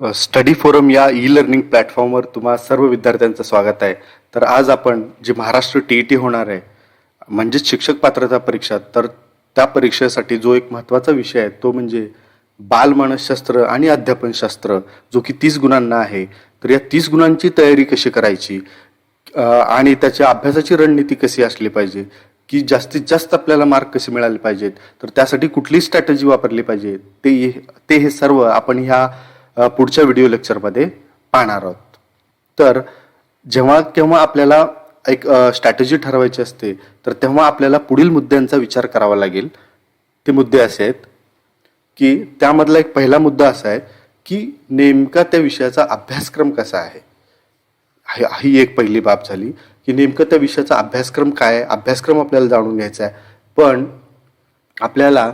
Study forum या e learning प्लॅटफॉर्मवर तुम्हा सर्व विद्यार्थ्यांचं स्वागत आहे. तर आज आपण जे महाराष्ट्र टी होणार आहे म्हणजेच शिक्षक पात्रता परीक्षा, तर त्या परीक्षेसाठी जो एक महत्त्वाचा विषय आहे तो म्हणजे बालमानसशास्त्र आणि अध्यापनशास्त्र, जो की 30 गुणांना आहे. तर या 30 गुणांची तयारी कशी करायची आणि त्याच्या अभ्यासाची रणनीती कशी असली पाहिजे, की जास्तीत जास्त आपल्याला मार्क कसे मिळाले पाहिजेत, तर त्यासाठी कुठली स्ट्रॅटेजी वापरली पाहिजे, ते हे सर्व आपण ह्या पुढच्या व्हिडिओ लेक्चरमध्ये पाहणार आहोत. तर जेव्हा केव्हा आपल्याला एक स्ट्रॅटेजी ठरवायची असते, तर तेव्हा आपल्याला पुढील मुद्द्यांचा विचार करावा लागेल. ते मुद्दे असे आहेत की त्यामधला एक पहिला मुद्दा असा आहे की नेमका त्या विषयाचा अभ्यासक्रम कसा आहे. ही एक पहिली बाब झाली की नेमकं त्या विषयाचा अभ्यासक्रम काय आहे. अभ्यासक्रम आपल्याला जाणून घ्यायचा आहे, पण आपल्याला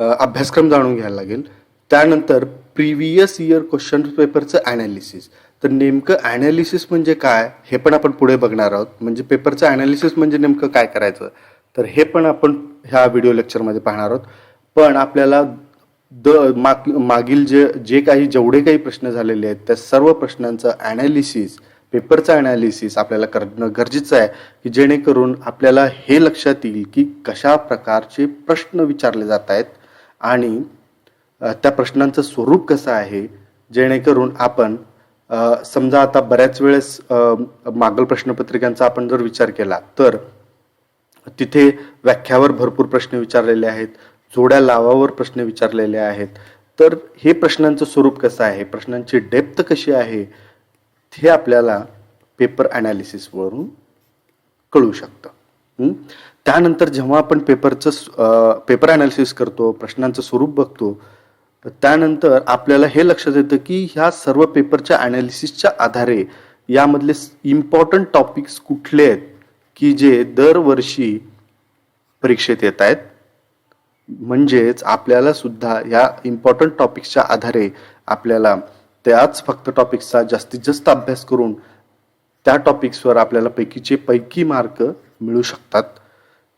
अभ्यासक्रम जाणून घ्यायला लागेल. त्यानंतर प्रिव्हियस इयर क्वेश्चन पेपरचं ॲनालिसिस. तर नेमकं ॲनालिसिस म्हणजे काय हे पण आपण पुढे बघणार आहोत. म्हणजे पेपरचं ॲनालिसिस म्हणजे नेमकं काय करायचं, तर हे पण आपण ह्या व्हिडिओ लेक्चरमध्ये पाहणार आहोत. पण आपल्याला मागील जेवढे काही प्रश्न झालेले आहेत त्या सर्व प्रश्नांचं ॲनालिसिस, पेपरचं ॲनालिसिस आपल्याला करणं गरजेचं आहे, की जेणेकरून आपल्याला हे लक्षात येईल की कशा प्रकारचे प्रश्न विचारले जात आहेत आणि त्या प्रश्नांचं स्वरूप कसं आहे. जेणेकरून आपण समजा आता बऱ्याच वेळेस मागील प्रश्नपत्रिकांचा आपण जर विचार केला तर तिथे व्याख्यावर भरपूर प्रश्न विचारलेले आहेत, जोड्या लावावर प्रश्न विचारलेले आहेत. तर हे प्रश्नांचं स्वरूप कसं आहे, प्रश्नांची डेप्थ कशी आहे, हे आपल्याला पेपर ॲनालिसिसवरून कळू शकतं. त्यानंतर जेव्हा आपण पेपर ॲनालिसिस करतो, प्रश्नांचं स्वरूप बघतो, त्यानंतर आपल्याला हे लक्षात येतं की ह्या सर्व पेपरच्या ॲनालिसिसच्या आधारे यामधले इम्पॉर्टंट टॉपिक्स कुठले आहेत की जे दरवर्षी परीक्षेत येत आहेत. म्हणजेच आपल्याला सुद्धा ह्या इम्पॉर्टंट टॉपिक्सच्या आधारे आपल्याला त्याच फक्त टॉपिक्सचा जास्तीत जास्त अभ्यास करून त्या टॉपिक्सवर आपल्याला पैकीचे पैकी मार्क मिळू शकतात.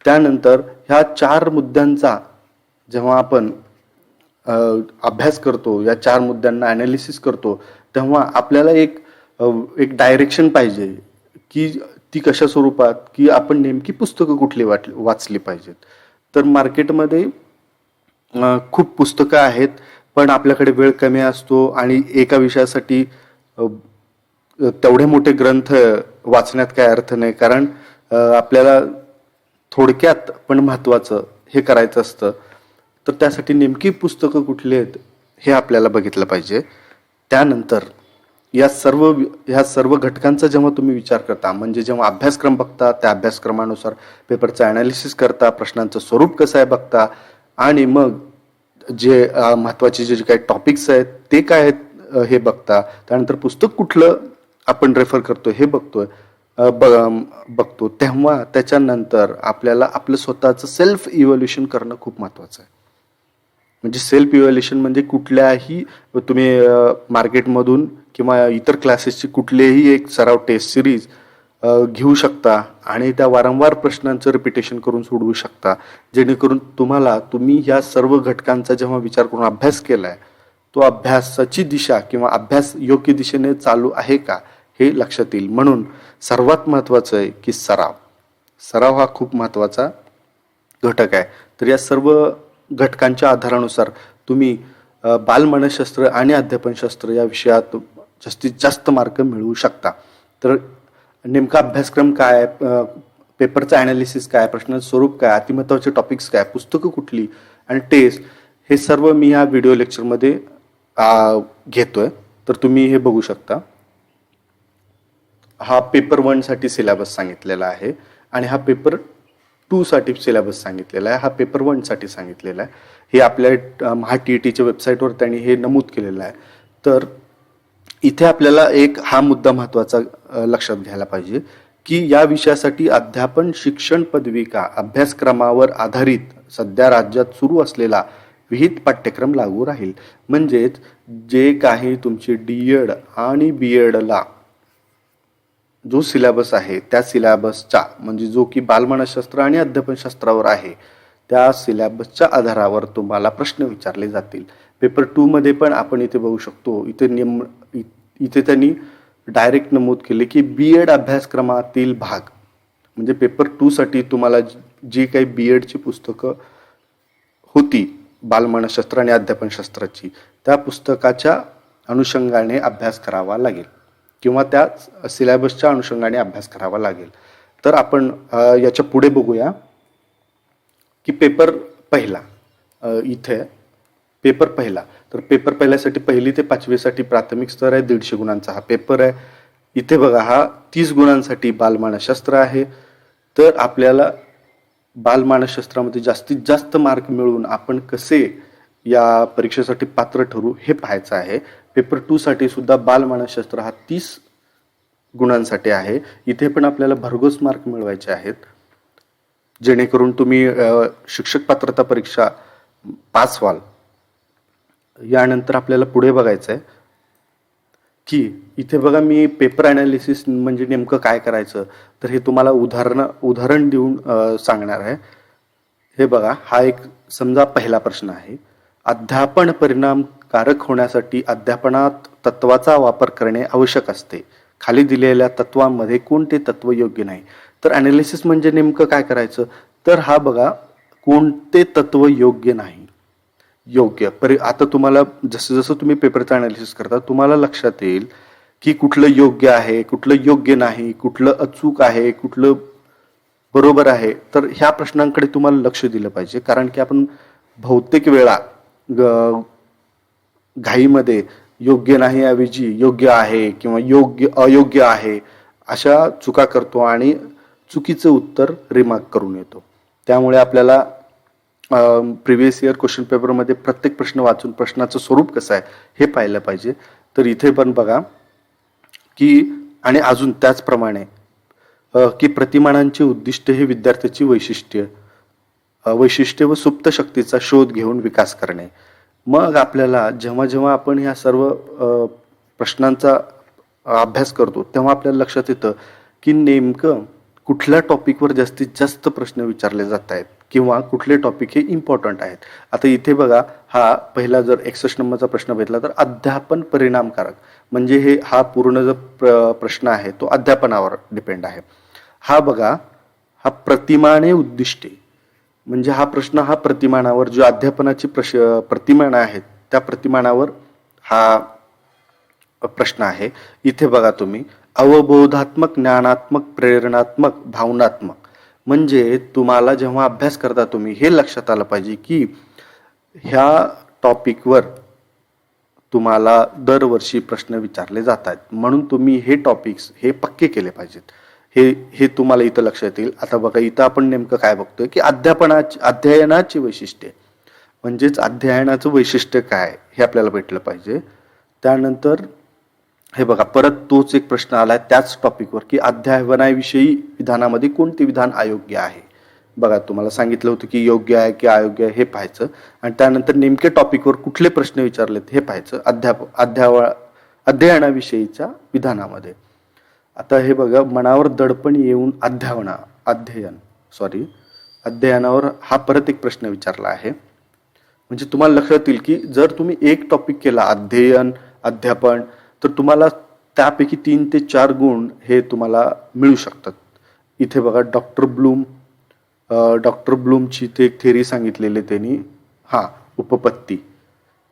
त्यानंतर ह्या 4 मुद्द्यांचा जेव्हा आपण अभ्यास करतो, या 4 मुद्द्यांना ॲनालिसिस करतो, तेव्हा आपल्याला एक डायरेक्शन पाहिजे की ती कशा स्वरूपात, की आपण नेमकी पुस्तकं कुठली वाचली पाहिजेत. तर मार्केटमध्ये खूप पुस्तकं आहेत, पण आपल्याकडे वेळ कमी असतो आणि एका विषयासाठी तेवढे मोठे ग्रंथ वाचण्यात काय अर्थ नाही, कारण आपल्याला थोडक्यात पण महत्त्वाचं हे करायचं असतं. तर त्यासाठी नेमकी पुस्तकं कुठली आहेत हे आपल्याला बघितलं पाहिजे. त्यानंतर ह्या सर्व घटकांचा जेव्हा तुम्ही विचार करता, म्हणजे जेव्हा अभ्यासक्रम बघता, त्या अभ्यासक्रमानुसार पेपरचं ॲनालिसिस करता, प्रश्नांचं स्वरूप कसं आहे बघता, आणि मग जे महत्त्वाचे जे काही टॉपिक्स आहेत ते काय आहेत हे बघता. त्यानंतर पुस्तक कुठलं आपण रेफर करतो हे बघतो. तेव्हा त्याच्यानंतर आपल्याला आपलं स्वतःचं सेल्फ इव्हॅल्युएशन करणं खूप महत्त्वाचं आहे. म्हणजे सेल्फ इव्हॅल्युएशन म्हणजे कुठल्याही तुम्ही मार्केटमधून किंवा इतर क्लासेसची कुठलेही एक सराव टेस्ट सिरीज घेऊ शकता आणि त्या वारंवार प्रश्नांचं रिपिटेशन करून सोडवू शकता, जेणेकरून तुम्ही ह्या सर्व घटकांचा जेव्हा विचार करून अभ्यास केलाय, तो अभ्यासाची दिशा किंवा अभ्यास योग्य दिशेने चालू आहे का हे लक्षात येईल. म्हणून सर्वात महत्त्वाचं आहे की सराव हा खूप महत्त्वाचा घटक आहे. तर या सर्व घटकांच्या आधारानुसार तुम्ही बालमानसशास्त्र आणि अध्यापनशास्त्र या विषयात जास्तीत जास्त मार्क मिळवू शकता. तर नेमका अभ्यासक्रम काय, पेपरचं ॲनालिसिस काय, प्रश्नाचं स्वरूप काय, अतिमहत्त्वाचे टॉपिक्स काय, पुस्तकं कुठली आणि टेस्ट, हे सर्व मी ह्या व्हिडिओ लेक्चरमध्ये घेतोय. तर तुम्ही हे बघू शकता. हा पेपर 1 साठी सिलेबस सांगितलेला आहे आणि हा पेपर 2 साठी सिलेबस सांगितलेला आहे. हा पेपर 1 साठी सांगितलेला आहे. हे आपल्या महा TETच्या वेबसाईटवर त्यांनी हे नमूद केलेलं आहे. तर इथे आपल्याला हा मुद्दा महत्त्वाचा लक्षात घ्यायला पाहिजे की या विषयासाठी अध्यापन शिक्षण पदविका अभ्यासक्रमावर आधारित सध्या राज्यात सुरू असलेला विहित पाठ्यक्रम लागू राहील. म्हणजेच जे काही तुमची DED आणि BEdला जो सिलेबस आहे त्या सिलेबसचा, म्हणजे जो की बालमानसशास्त्र आणि अध्यापनशास्त्रावर आहे, त्या सिलेबसच्या आधारावर तुम्हाला प्रश्न विचारले जातील. पेपर 2 मध्ये पण आपण इथे बघू शकतो, इथे त्यांनी डायरेक्ट नमूद केले की B.Ed अभ्यासक्रमातील भाग, म्हणजे पेपर 2 साठी तुम्हाला जी काही B.Edची पुस्तकं होती बालमानसशास्त्र आणि अध्यापनशास्त्राची, त्या पुस्तकाच्या अनुषंगाने अभ्यास करावा लागेल किंवा त्या सिलेबसच्या अनुषंगाने अभ्यास करावा लागेल. तर आपण याच्या पुढे बघूया की पेपर पहिला. इथे पेपर पहिला, तर पेपर पहिल्यासाठी 1ली ते 5वी साठी प्राथमिक स्तर आहे, 150 गुणांचा हा पेपर आहे. इथे बघा, हा 30 गुणांसाठी बालमानसशास्त्र आहे. तर आपल्याला बालमानसशास्त्रामध्ये जास्तीत जास्त मार्क मिळवून आपण कसे या परीक्षेसाठी पात्र ठरू हे पाहायचं आहे. पेपर 2 साठी सुद्धा बालमानसशास्त्र हा 30 गुणांसाठी आहे. इथे पण आपल्याला भरघोस मार्क मिळवायचे आहेत, जेणेकरून तुम्ही शिक्षक पात्रता परीक्षा पास व्हाल. यानंतर आपल्याला पुढे बघायचं आहे की इथे बघा, मी पेपर ॲनालिसिस म्हणजे नेमकं काय करायचं, तर हे तुम्हाला उदाहरण देऊन सांगणार आहे. हे बघा, हा एक समजा पहिला प्रश्न आहे. अध्यापन परिणामकारक होण्यासाठी अध्यापनात तत्वाचा वापर करणे आवश्यक असते. खाली दिलेल्या तत्वांमध्ये कोणते तत्व योग्य नाही. तर ॲनालिसिस म्हणजे नेमकं काय करायचं, तर हा बघा, कोणते तत्व योग्य नाही. आता तुम्हाला जसं जसं तुम्ही पेपरचं ॲनालिसिस करता तुम्हाला लक्षात येईल की कुठलं योग्य आहे, कुठलं योग्य नाही, कुठलं अचूक आहे, कुठलं बरोबर आहे. तर ह्या प्रश्नांकडे तुम्हाला लक्ष दिलं पाहिजे, कारण की आपण बहुतेक वेळा घाईमध्ये योग्य नाही ऐवजी योग्य आहे किंवा अयोग्य आहे अशा चुका करतो आणि चुकीचं उत्तर रिमार्क करून येतो. त्यामुळे आपल्याला प्रिव्हियस इयर क्वेश्चन पेपरमध्ये प्रत्येक प्रश्न वाचून प्रश्नाचं स्वरूप कसं आहे हे पाहिलं पाहिजे. तर इथे पण बघा की, आणि अजून त्याचप्रमाणे की प्रतिमानांचे उद्दिष्ट हे विद्यार्थ्याची वैशिष्ट्य व सुप्त शक्तीचा शोध घेऊन विकास करणे. मग आपल्याला जेव्हा जेव्हा आपण ह्या सर्व प्रश्नांचा अभ्यास करतो तेव्हा आपल्याला लक्षात येतं की नेमकं कुठल्या टॉपिकवर जास्तीत जास्त प्रश्न विचारले जात आहेत किंवा कुठले टॉपिक हे इम्पॉर्टंट आहेत. आता इथे बघा, हा पहिला जर 61 नंबरचा प्रश्न भेटला तर अध्यापन परिणामकारक म्हणजे हा पूर्ण जो प्रश्न आहे तो अध्यापनावर डिपेंड आहे. हा बघा, हा प्रतिमाने उद्दिष्टे म्हणजे हा प्रश्न हा प्रतिमानावर, जो अध्यापनाची प्रतिमान आहेत त्या प्रतिमानावर हा प्रश्न आहे. इथे बघा तुम्ही, अवबोधात्मक, ज्ञानात्मक, प्रेरणात्मक, भावनात्मक, म्हणजे तुम्हाला जेव्हा अभ्यास करता तुम्ही हे लक्षात आलं पाहिजे की ह्या टॉपिकवर तुम्हाला दरवर्षी प्रश्न विचारले जातात, म्हणून तुम्ही हे टॉपिक्स हे पक्के केले पाहिजेत. हे तुम्हाला इथं लक्षात येईल. आता बघा, इथं आपण नेमकं काय बघतोय की अध्ययनाची वैशिष्ट्ये, म्हणजेच अध्ययनाचं वैशिष्ट्य काय हे आपल्याला भेटलं पाहिजे. त्यानंतर हे बघा, परत तोच एक प्रश्न आलाय त्याच टॉपिकवर की अध्यापनाविषयी विधानामध्ये कोणते विधान अयोग्य आहे. बघा, तुम्हाला सांगितलं होतं की योग्य आहे की अयोग्य आहे हे पाहायचं, आणि त्यानंतर नेमके टॉपिकवर कुठले प्रश्न विचारलेत हे पाहायचं अध्ययनाविषयीच्या विधानामध्ये. आता हे बघा, मनावर दडपण येऊन अध्ययनावर हा परत एक प्रश्न विचारला आहे. म्हणजे तुम्हाला लक्षात येईल की जर तुम्ही एक टॉपिक केला अध्यापन, तर तुम्हाला त्यापैकी 3 ते 4 गुण हे तुम्हाला मिळू शकतात. इथे बघा, डॉक्टर ब्लूमची ते एक थेरी सांगितलेली त्यांनी, उपपत्ती.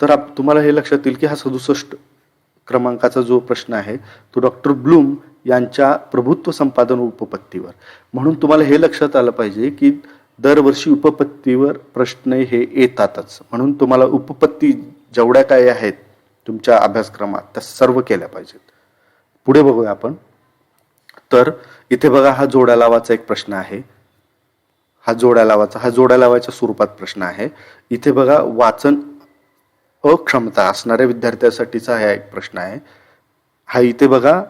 तर तुम्हाला हे लक्षात येईल की हा 67 क्रमांकाचा जो प्रश्न आहे तो डॉक्टर ब्लूम यांच्या प्रभुत्व संपादन उपपत्तीवर. म्हणून तुम्हाला हे लक्षात आलं पाहिजे की दरवर्षी उपपत्तीवर प्रश्न हे येतातच, म्हणून तुम्हाला उपपत्ती जेवढ्या काही आहेत तुमच्या अभ्यासक्रमात त्या सर्व केल्या पाहिजेत. पुढे बघूया आपण. तर इथे बघा, हा जोड्या लावाचा एक प्रश्न आहे. हा जोड्या लावाच्या स्वरूपात प्रश्न आहे. इथे बघा, वाचन अक्षमता असणाऱ्या विद्यार्थ्यांसाठीचा हा एक प्रश्न आहे. हा इथे बघा,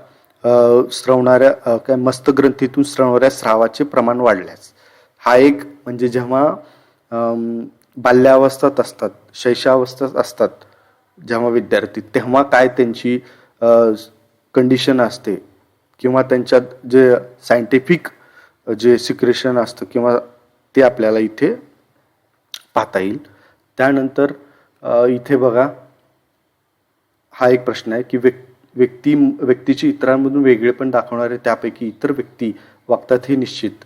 मस्तग्रंथीतून स्रवणाऱ्या स्रावाचे प्रमाण वाढल्यास, हा एक म्हणजे जेव्हा बाल्यावस्थेत असतात, शैशवावस्थेत असतात जेव्हा विद्यार्थी, तेव्हा काय त्यांची कंडिशन असते किंवा त्यांच्यात जे सायंटिफिक जे सिक्रेशन असतं किंवा ते आपल्याला इथे पाहता येईल. त्यानंतर इथे बघा हा एक प्रश्न आहे की व्यक्तीची इतरांमधून वेगळेपण दाखवणारे त्यापैकी इतर व्यक्ती वागतात हे निश्चित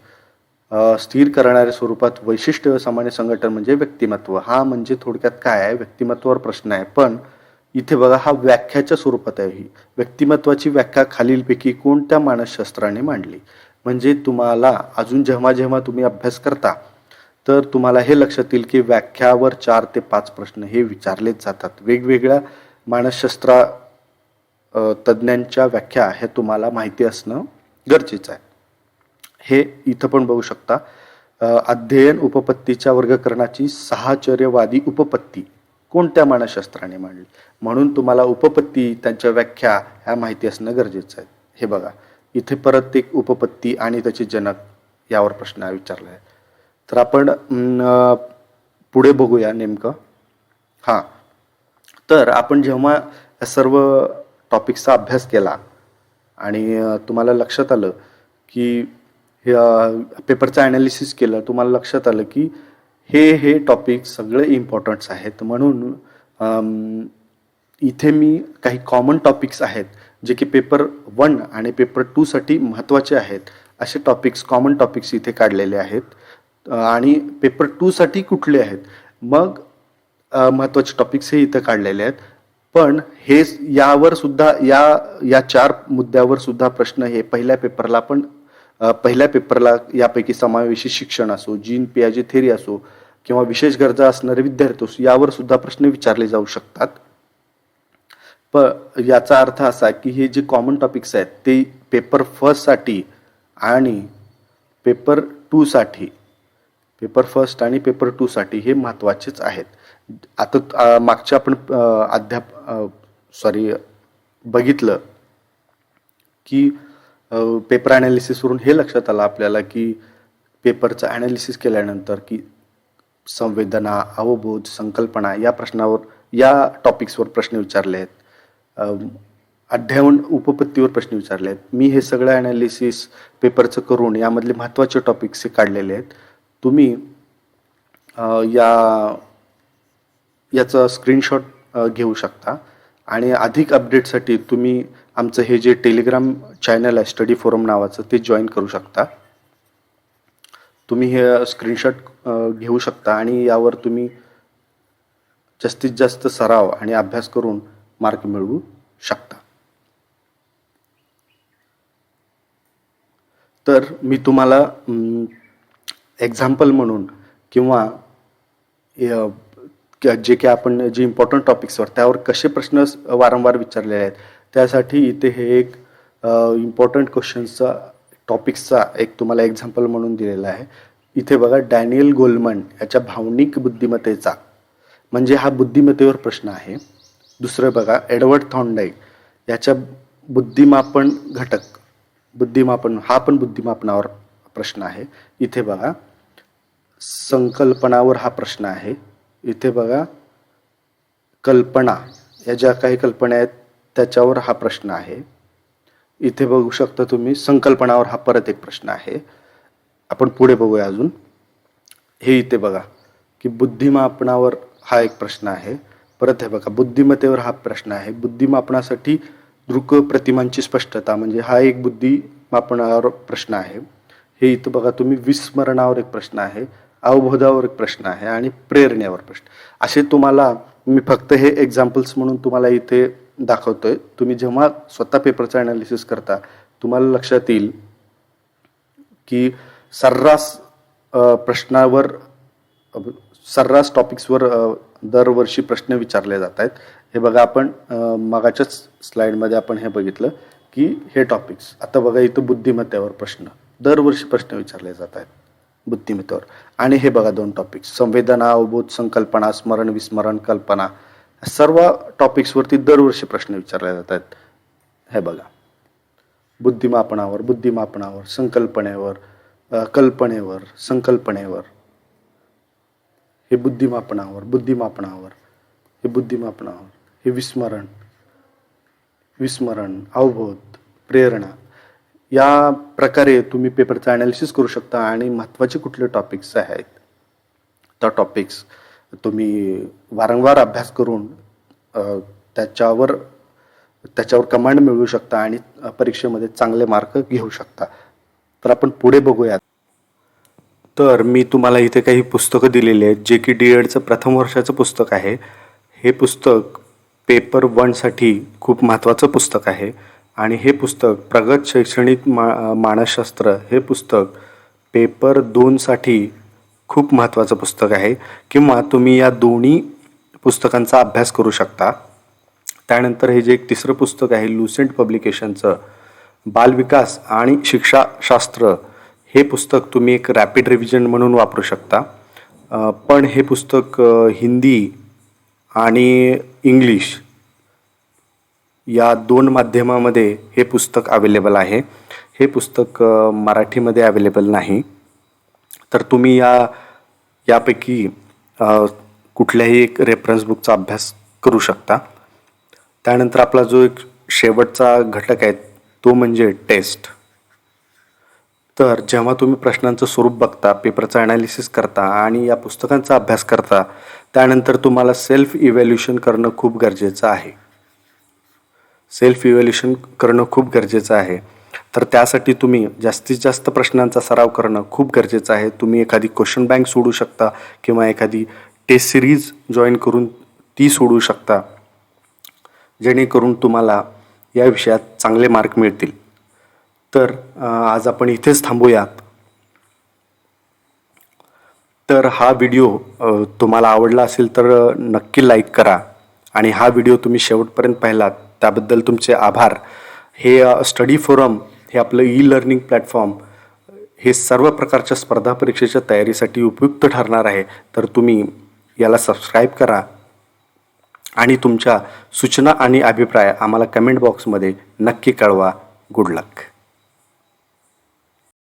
स्थिर करणाऱ्या स्वरूपात वैशिष्ट्य व सामान्य संघटन म्हणजे व्यक्तिमत्व. हा म्हणजे थोडक्यात काय आहे, व्यक्तिमत्वावर प्रश्न आहे. पण इथे बघा हा व्याख्याच्या स्वरूपात आहे. ही व्यक्तिमत्वाची व्याख्या खालीलपैकी कोणत्या मानसशास्त्राने मांडली. म्हणजे तुम्हाला अजून जेव्हा जेव्हा तुम्ही अभ्यास करता तर तुम्हाला हे लक्षात येईल की व्याख्यावर 4 ते 5 प्रश्न हे विचारलेच जातात. वेगवेगळ्या मानसशास्त्र तज्ज्ञांच्या व्याख्या हे तुम्हाला माहिती असणं गरजेचं आहे. हे इथं पण बघू शकता. अध्ययन उपपत्तीच्या वर्गकरणाची साहचर्यवादी उपपत्ती कोणत्या मानसशास्त्राने मांडली. म्हणून तुम्हाला उपपत्ती त्यांच्या व्याख्या ह्या माहिती असणं गरजेचं आहे. हे बघा इथे परत एक उपपत्ती आणि त्याचे जनक यावर प्रश्न विचारला आहे. तर आपण पुढे बघूया नेमकं. हां, तर आपण जेव्हा सर्व टॉपिक्सचा अभ्यास केला आणि तुम्हाला लक्षात आलं की पेपरचं ॲनालिसिस केलं, तुम्हाला लक्षात आलं की हे टॉपिक सगळे इम्पॉर्टंट्स आहेत. म्हणून इथे मी काही कॉमन टॉपिक्स आहेत जे की पेपर 1 आणि पेपर 2 साठी महत्त्वाचे आहेत असे कॉमन टॉपिक्स इथे काढलेले आहेत. आणि पेपर 2 साठी कुठले आहेत मग महत्त्वाचे टॉपिक्स हे इथं काढलेले आहेत. पण हे यावर सुद्धा या 4 मुद्द्यावर सुद्धा प्रश्न हे पहिल्या पेपरला यापैकी समावेशी शिक्षण असो, जीन पियाजे थेरी असो किंवा विशेष गरजा असणारे विद्यार्थी असो यावर सुद्धा प्रश्न विचारले जाऊ शकतात. पण याचा अर्थ असा की हे जे कॉमन टॉपिक्स आहेत ते पेपर 1 साठी आणि पेपर 1 आणि पेपर 2 साठी हे महत्त्वाचेच आहेत. आता मागच्या आपण बघितलं की पेपर ॲनालिसिसवरून हे लक्षात आलं आपल्याला की पेपरचं ॲनालिसिस केल्यानंतर की संवेदना, अवबोध, संकल्पना या टॉपिक्सवर प्रश्न विचारले आहेत. अध्ययन उपपत्तीवर प्रश्न विचारले आहेत. मी हे सगळं ॲनालिसिस पेपरचं करून यामधले महत्त्वाचे टॉपिक्स हे काढलेले आहेत. तुम्ही याचं स्क्रीनशॉट घेऊ शकता आणि अधिक अपडेटसाठी तुम्ही आमचं हे जे टेलिग्राम चॅनल आहे स्टडी फोरम नावाचं ते जॉईन करू शकता. तुम्ही हे स्क्रीनशॉट घेऊ शकता आणि यावर तुम्ही जास्तीत जास्त सराव आणि अभ्यास करून मार्क मिळवू शकता. तर मी तुम्हाला एक्झाम्पल म्हणून किंवा जे की आपण जे इम्पॉर्टंट टॉपिक्सवर त्यावर कसे प्रश्न वारंवार विचारलेले आहेत त्यासाठी इथे हे एक इम्पॉर्टंट क्वेश्चन्सचा टॉपिक्सचा एक तुम्हाला एक्झाम्पल म्हणून दिलेला आहे. इथे बघा डॅनियल गोलमन याच्या भावनिक बुद्धिमत्तेचा म्हणजे हा बुद्धिमत्तेवर प्रश्न आहे. दुसरं बघा एडवर्ड थॉर्नडाईक याच्या बुद्धिमापन हा पण बुद्धिमापनावर प्रश्न आहे. इथे बघा संकल्पनावर हा प्रश्न आहे. इथे बघा कल्पना या ज्या काही कल्पना आहेत त्याच्यावर हा प्रश्न आहे. इथे बघू शकता तुम्ही संकल्पनावर हा परत एक प्रश्न आहे. आपण पुढे बघूया अजून. हे इथे बघा की बुद्धिमापनावर हा एक प्रश्न आहे. परत हे बघा बुद्धिमत्तेवर हा प्रश्न आहे. बुद्धिमापनासाठी दृक प्रतिमांची स्पष्टता म्हणजे हा एक बुद्धिमापनावर प्रश्न आहे. हे इथं बघा तुम्ही विस्मरणावर एक प्रश्न आहे, अवबोधावर एक प्रश्न आहे आणि प्रेरणेवर प्रश्न. असे तुम्हाला मी फक्त हे एक्झाम्पल्स म्हणून तुम्हाला इथे दाखवतोय. तुम्ही जेव्हा स्वतः पेपरचं ॲनालिसिस करता तुम्हाला लक्षात येईल की सर्रास टॉपिक्सवर दरवर्षी प्रश्न विचारले जात आहेत. हे बघा आपण मगाच्याच स्लाइडमध्ये आपण हे बघितलं की हे टॉपिक्स. आता बघा इथं बुद्धिमत्तेवर प्रश्न दरवर्षी प्रश्न विचारले जात आहेत बुद्धिमत्तेवर. आणि हे बघा 2 टॉपिक्स संवेदना, अवबोध, संकल्पना, स्मरण, विस्मरण, कल्पना सर्व टॉपिक्सवरती दरवर्षी प्रश्न विचारले जात आहेत. हे बघा बुद्धिमापनावर, संकल्पनेवर, कल्पनेवर, संकल्पनेवर, हे बुद्धिमापनावर, हे विस्मरण, अवबोध, प्रेरणा या प्रकारे तुम्ही पेपरचं ॲनालिसिस करू शकता आणि महत्त्वाचे कुठले टॉपिक्स आहेत त्या टॉपिक्स तुम्ही वारंवार अभ्यास करून अ, त्याच्यावर त्याच्यावर कमांड मिळवू शकता आणि परीक्षेमध्ये चांगले मार्क घेऊ शकता. तर आपण पुढे बघूयात. तर मी तुम्हाला इथे काही पुस्तकं दिलेली आहेत, जे की डी.एडचं प्रथम वर्षाचं पुस्तक आहे. हे पुस्तक पेपर 1साठी खूप महत्त्वाचं पुस्तक आहे आणि हे पुस्तक प्रगत शैक्षणिक मानसशास्त्र हे पुस्तक पेपर 2साठी खूप महत्त्वाचं पुस्तक आहे, किंवा तुम्ही या दोन्ही पुस्तकांचा अभ्यास करू शकता. त्यानंतर हे जे एक तिसरं पुस्तक आहे लुसेंट पब्लिकेशनचं बालविकास आणि शिक्षाशास्त्र, हे पुस्तक तुम्ही एक रॅपिड रिव्हिजन म्हणून वापरू शकता. पण हे पुस्तक हिंदी आणि इंग्लिश या 2 माध्यमामध्ये हे पुस्तक अवेलेबल आहे. हे पुस्तक मराठीमध्ये अवेलेबल नाही. तर तुम्ही यापैकी कुठल्याही एक रेफरन्स बुकचा अभ्यास करू शकता. त्यानंतर आपला जो एक शेवटचा घटक आहे तो म्हणजे टेस्ट. तर जेव्हा तुम्ही प्रश्नांचं स्वरूप बघता, पेपरचं ॲनालिसिस करता आणि या पुस्तकांचा अभ्यास करता, त्यानंतर तुम्हाला सेल्फ इव्हॅल्युएशन करणं खूप गरजेचं आहे. तर त्यासाठी तुम्ही जास्तीत जास्त प्रश्नांचा सराव करणं खूप गरजेचं आहे. तुम्ही एखादी क्वेश्चन बँक सोडू शकता किंवा एखादी टेस्ट सिरीज जॉईन करून ती सोडू शकता, जेणेकरून तुम्हाला या विषयात चांगले मार्क मिळतील. तर आज आपण इथेच थांबूयात. तर हा व्हिडिओ तुम्हाला आवडला असेल तर नक्की लाईक करा आणि हा व्हिडिओ तुम्ही शेवटपर्यंत पाहिलात त्याबद्दल तुमचे आभार. हे स्टडी फोरम हे आपलं ई-लर्निंग प्लॅटफॉर्म हे सर्व प्रकारच्या स्पर्धा परीक्षेच्या तयारीसाठी उपयुक्त ठरणार आहे. तर तुम्ही याला सबस्क्राईब करा आणि तुमच्या सूचना आणि अभिप्राय आम्हाला कमेंट बॉक्समध्ये नक्की कळवा. गुड लक.